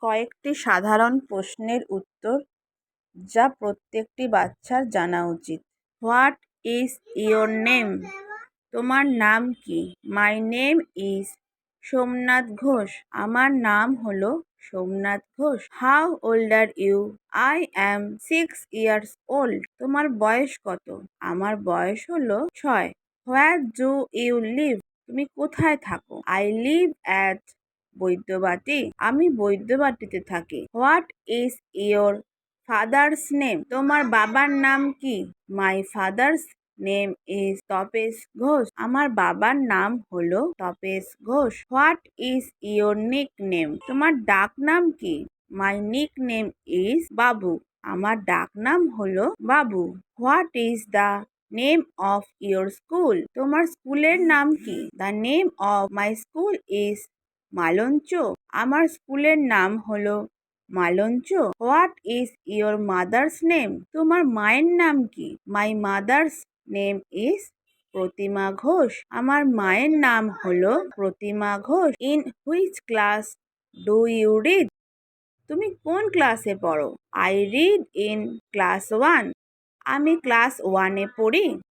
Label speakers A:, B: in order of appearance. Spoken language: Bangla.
A: কয়েকটি সাধারণ প্রশ্নের উত্তর যা প্রত্যেকটি বাচ্চার জানা উচিত। What is your name? তোমার নাম কি? My name is Somnath Ghosh. আমার নাম হলো Somnath Ghosh. How old are you? I am 6 years old. তোমার বয়স কত? আমার বয়স হলো 6। Where do you live? তুমি কোথায় থাকো? I live at Baidyabati. আমি বৈদ্যবাটীতে থাকি। What is your father's name? তোমার বাবার নাম কি? My father's name is Tapesh Ghosh. আমার বাবার নাম হলো Tapesh Ghosh. What is your nickname? তোমার ডাক নাম কি? মাই নিক নেম ইজ বাবু। আমার ডাক নাম হলো Babu. What is the name of your school? তোমার স্কুলের নাম কি? The name of my school is Malancha. আমার স্কুলের নাম হলো Malancha. What is your mother's name? তোমার মায়ের নাম কি? My mother's name is Pratima Ghosh. আমার মায়ের নাম হলো Pratima Ghosh. In which class do you read? তুমি কোন ক্লাসে পড়ো? I read in class 1। আমি ক্লাস 1-এ পড়ি।